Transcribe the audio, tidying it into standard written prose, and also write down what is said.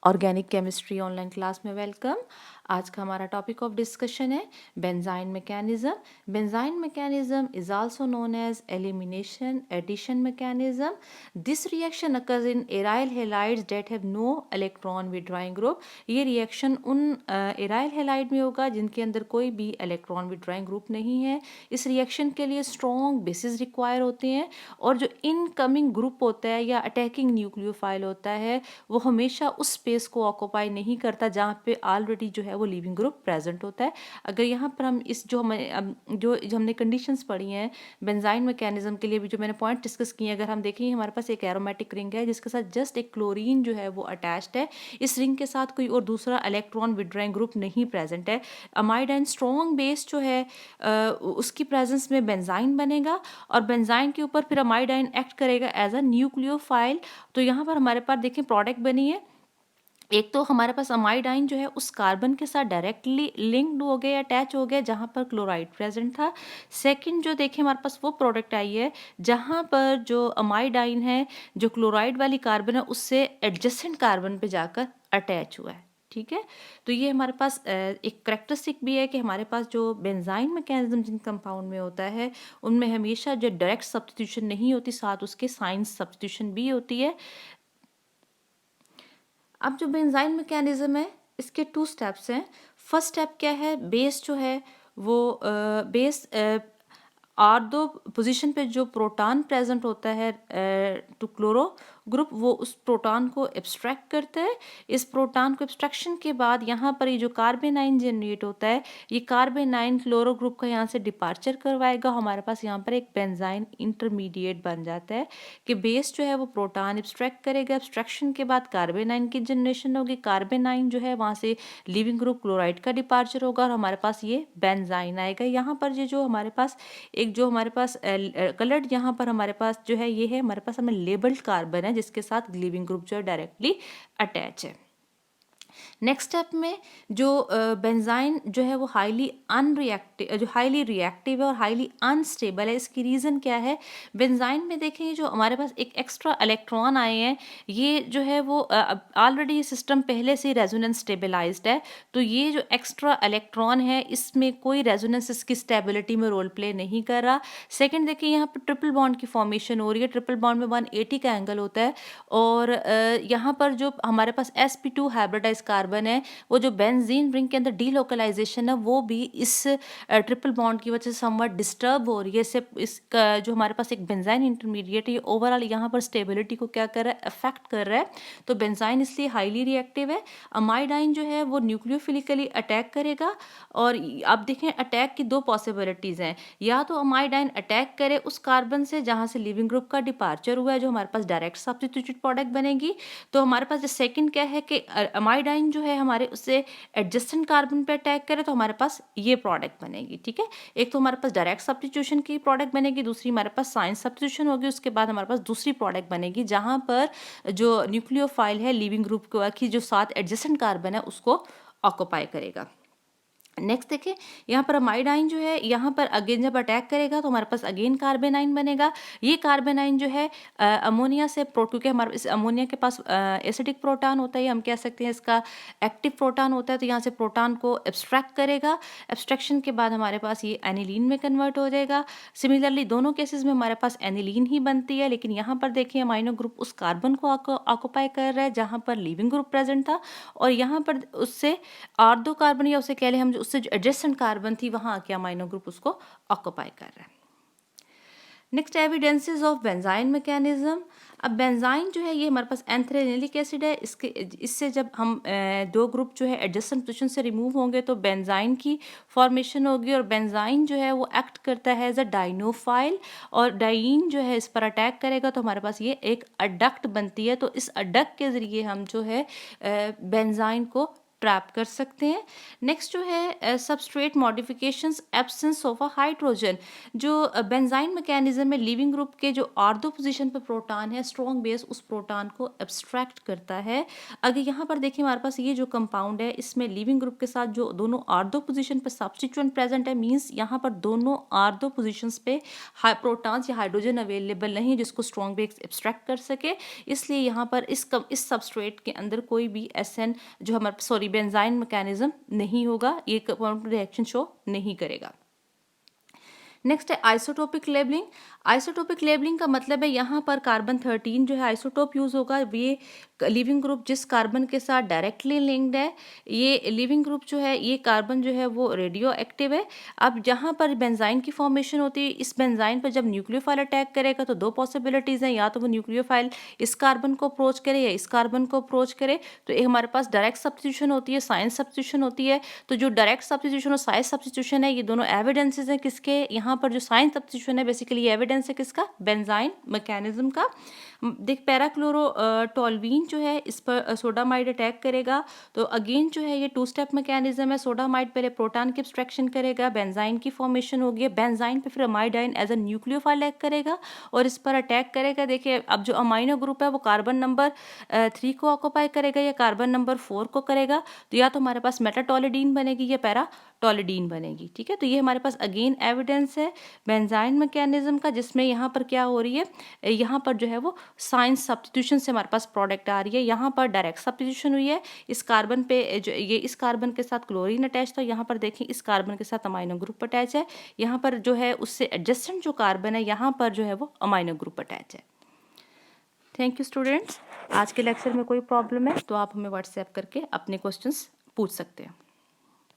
Organic chemistry online class में welcome. आज का हमारा टॉपिक ऑफ डिस्कशन है benzyne mechanism. Benzyne mechanism is also known as elimination addition mechanism. This reaction occurs in aryl halides that have no electron withdrawing group। ये reaction उन aryl halide में होगा जिनके अंदर कोई भी इलेक्ट्रॉन विड्रॉइंग ग्रुप नहीं है। इस रिएक्शन के लिए स्ट्रॉन्ग बेसिस रिक्वायर होते हैं और जो इनकमिंग ग्रुप होता है या अटैकिंग न्यूक्लियोफाइल होता है वो हमेशा उस स्पेस को ऑक्यूपाई नहीं करता जहाँ पे ऑलरेडी जो है वो लिविंग ग्रुप प्रेजेंट होता है। अगर यहाँ पर हम इस जो हमने कंडीशंस पढ़ी हैं बेंजाइन मैकेनिज्म के लिए भी जो मैंने पॉइंट डिस्कस किए हैं, अगर हम देखें हमारे पास एक एरोमेटिक रिंग है जिसके साथ जस्ट एक क्लोरीन जो है वो अटैच्ड है। इस रिंग के साथ कोई और दूसरा इलेक्ट्रॉन विड्रॉइंग ग्रुप नहीं प्रेजेंट है। अमाइड स्ट्रॉन्ग बेस जो है उसकी प्रेजेंस में बेंजाइन बनेगा और बेंजाइन के ऊपर फिर अमाइडाइन एक्ट करेगा एज अ न्यूक्लियोफाइल। तो यहाँ पर हमारे पास देखें प्रोडक्ट बनी है। एक तो हमारे पास अमाइडाइन जो है उस कार्बन के साथ डायरेक्टली लिंक्ड हो गया, अटैच हो गया जहाँ पर क्लोराइड प्रेजेंट था। सेकंड जो देखें हमारे पास वो प्रोडक्ट आई है जहाँ पर जो अमाइडाइन है जो क्लोराइड वाली कार्बन है उससे एडजेसेंट कार्बन पे जाकर अटैच हुआ है। ठीक है, तो ये हमारे पास एक करेक्टरिस्टिक भी है कि हमारे पास जो बेंजाइन मैकेनिज्म जिन कंपाउंड में होता है उनमें हमेशा जो डायरेक्ट सब्स्टिट्यूशन नहीं होती, साथ उसके साइन सब्स्टिट्यूशन भी होती है। अब जो बेंजाइन मैकेनिज्म है इसके टू स्टेप्स हैं। फर्स्ट स्टेप क्या है, बेस जो है वो बेस आर्दो पोजीशन पे जो प्रोटॉन प्रेजेंट होता है टू क्लोरो ग्रुप वो उस प्रोटॉन को एब्स्ट्रैक्ट करता है। इस प्रोटॉन को एब्स्ट्रैक्शन के बाद यहाँ पर ये जो कार्बेनाइन जनरेट होता है ये कार्बेनाइन क्लोरो ग्रुप का यहाँ से डिपार्चर करवाएगा। हमारे पास यहाँ पर एक बेंजाइन इंटरमीडिएट बन जाता है कि बेस जो है वो प्रोटॉन एब्स्ट्रैक्ट करेगा। एब्स्ट्रैक्शन के बाद कार्बेनाइन की जनरेशन होगी। कार्बेनाइन जो है वहाँ से लिविंग ग्रुप क्लोराइड का डिपार्चर होगा और हमारे पास ये बेंजाइन आएगा। यहाँ पर ये जो हमारे पास एक जो हमारे पास कलर्ड यहाँ पर हमारे पास जो है ये है हमारे पास हमें लेबल्ड कार्बन है जिसके साथ लिविंग ग्रुप जो है डायरेक्टली अटैच है। नेक्स्ट स्टेप में जो बेंजाइन जो है वो हाईली रिएक्टिव है और हाईली अनस्टेबल है। इसकी रीज़न क्या है, बेंजाइन में देखें जो हमारे पास एक एक्स्ट्रा इलेक्ट्रॉन आए हैं ये जो है वो ऑलरेडी ये सिस्टम पहले से रेजोनेंस स्टेबलाइज्ड है, तो ये जो एक्स्ट्रा इलेक्ट्रॉन है इसमें कोई रेजोनेंस इसकी स्टेबिलिटी में रोल प्ले नहीं कर रहा। सेकेंड देखिए यहाँ पर ट्रिपल बॉन्ड की फॉर्मेशन हो रही है। ट्रिपल बॉन्ड में 180 का एंगल होता है और यहाँ पर जो हमारे पास sp2 हाइब्रिडाइज कार्बन है वो जो बेंजीन रिंग के अंदर डीलोकलाइजेशन है वो भी इस ट्रिपल बॉन्ड की वजह से समवट डिस्टर्ब हो रही है। इसका जो हमारे पास एक बेंजाइन इंटरमीडिएट है ओवरऑल यहाँ पर स्टेबिलिटी को क्या कर रहा है, अफेक्ट कर रहा है। तो बेंजाइन इसलिए हाईली रिएक्टिव है। अमाइडाइन जो है वो न्यूक्लियोफिलिकली अटैक करेगा और आप देखें अटैक की दो पॉसिबिलिटीज़ हैं, या तो अमाइडाइन अटैक करे उस कार्बन से जहाँ से लिविंग ग्रुप का डिपार्चर हुआ है जो हमारे पास डायरेक्ट सब्स्टिट्यूटेड प्रोडक्ट बनेगी। तो हमारे पास जो सेकंड क्या है कि अमाइडाइन जो है हमारे उससे एडजेसेंट कार्बन पे अटैक करे तो हमारे पास ये प्रोडक्ट बनेगी। ठीक है, एक तो हमारे पास डायरेक्ट सब्स्टिट्यूशन की प्रोडक्ट बनेगी, दूसरी हमारे पास साइन सब्स्टिट्यूशन होगी, उसके बाद हमारे पास दूसरी प्रोडक्ट बनेगी जहाँ पर जो न्यूक्लियोफाइल है लिविंग ग्रुप की जो साथ एडजेसेंट कार्बन है उसको ऑक्यूपाई करेगा। नेक्स्ट देखिए यहाँ पर अमाइडाइन जो है यहाँ पर अगेन जब अटैक करेगा तो हमारे पास अगेन कार्बेनाइन बनेगा। ये कार्बेनाइन जो है अमोनिया से क्योंकि हमारे इस अमोनिया के पास एसिडिक प्रोटॉन होता है, हम कह सकते हैं इसका एक्टिव प्रोटॉन होता है, तो यहाँ से प्रोटॉन को एब्स्ट्रैक्ट करेगा। एब्स्ट्रैक्शन के बाद हमारे पास ये एनिलीन में कन्वर्ट हो जाएगा। सिमिलरली दोनों केसेस में हमारे पास एनिलीन ही बनती है, लेकिन यहाँ पर देखिए अमाइनो ग्रुप उस कार्बन को ऑक्यूपाई कर रहा है जहाँ पर लिविंग ग्रुप प्रेजेंट था और यहाँ पर उससे आर्दो कार्बन या उसे कह लें हम जो उससे जो एडजेसेंट कार्बन थी वहां आके अमाइनो ग्रुप उसको ऑक्यूपाई कर रहा है। Next evidences of benzene mechanism. अब बेंजाइन जो है ये हमारे पास एंथ्रेनिलिक एसिड है, इससे जब हम दो ग्रुप जो है एडजेसेंट पोजीशन से रिमूव होंगे तो बेंजाइन की फॉर्मेशन होगी और बेंजाइन जो है वो एक्ट करता है एज अ डाइनोफाइल और डाइन जो है इस पर अटैक करेगा तो हमारे पास ये एक अडक्ट बनती है। तो इस अडक्ट के ज़रिए हम जो है बेंजाइन को ट्रैप कर सकते हैं। नेक्स्ट जो है substrate modifications absence of a hydrogen, जो बेंजाइन मैकेनिज्म में लीविंग ग्रुप के जो आर्दो पोजीशन पर प्रोटॉन है, स्ट्रॉन्ग बेस उस प्रोटॉन को एब्स्ट्रैक्ट करता है। अगर यहाँ पर देखिए हमारे पास ये जो कंपाउंड है, इसमें लीविंग ग्रुप के साथ जो दोनों आर्दो पोजीशन पर सब्स्टिट्यूएंट प्रेजेंट है, मींस यहाँ पर दोनों आर्दो पोजीशंस पे प्रोटॉन्स या हाइड्रोजन अवेलेबल नहीं जिसको स्ट्रॉन्ग बेस एब्स्ट्रैक्ट कर सके, इसलिए यहाँ पर इस सबस्ट्रेट के अंदर कोई भी एसएन जो हमारे बेंजाइन मैकेनिज्म नहीं होगा, ये रिएक्शन शो नहीं करेगा। नेक्स्ट है आइसोटोपिक लेबलिंग। आइसोटोपिक लेबलिंग का मतलब है यहाँ पर कार्बन 13 जो है आइसोटोप यूज़ होगा। ये लिविंग ग्रुप जिस कार्बन के साथ डायरेक्टली लिंक्ड है, ये लिविंग ग्रुप जो है, ये कार्बन जो है वो रेडियो एक्टिव है। अब जहाँ पर बेंजाइन की फॉर्मेशन होती है, इस बेंजाइन पर जब न्यूक्लियोफाइल अटैक करेगा तो दो पॉसिबिलिटीज़ हैं, या तो वो न्यूक्लियोफाइल इस कार्बन को अप्रोच करे या इस कार्बन को अप्रोच करे। तो एक हमारे पास डायरेक्ट सब्स्टिट्यूशन होती है, साइंस सब्स्टिट्यूशन होती है। तो जो डायरेक्ट सब्स्टिट्यूशन और साइंस सब्स्टिट्यूशन है, ये दोनों एविडेंसेस हैं किसके, यहाँ पर जो साइंस सब्स्टिट्यूशन है बेसिकली एविडेंस है किसका, बेंजाइन मैकेनिज्म का। देख पैराक्लोरोटोल्वीन जो है इस पर सोडामाइड अटैक करेगा, तो अगेन जो है ये टू स्टेप मैकेनिज्म है। सोडामाइड पहले प्रोटॉन की एब्स्ट्रैक्शन करेगा, बेंजाइन की फॉर्मेशन होगी, बेंजाइन पे फिर अमाइडाइन एज अ न्यूक्लियोफाइल एक्ट करेगा और इस पर अटैक करेगा। देखिए अब जो अमाइनो ग्रुप है वो कार्बन नंबर 3 को ऑक्यूपाई करेगा या कार्बन नंबर 4 को करेगा, तो या तो हमारे पास मेटाटोलिडीन बनेगी या पैराटोलिडीन बनेगी। ठीक है, तो ये हमारे पास अगेन एविडेंस है बेंजाइन मैकेनिज्म का, जिसमें यहाँ पर क्या हो रही है, यहाँ पर जो है वो साइंस सब्स्टिट्यूशन से हमारे पास प्रोडक्ट आ रही है। यहाँ पर डायरेक्ट सब्स्टिट्यूशन हुई है, इस कार्बन पे जो ये इस कार्बन के साथ क्लोरीन अटैच था, यहाँ पर देखें इस कार्बन के साथ अमाइनो ग्रुप अटैच है। यहाँ पर जो है उससे एडजेसेंट जो कार्बन है, यहाँ पर जो है वो अमाइनो ग्रुप अटैच है। Thank you students. आज के लेक्चर में कोई प्रॉब्लम है तो आप हमें व्हाट्सएप करके अपने क्वेश्चंस पूछ सकते हैं।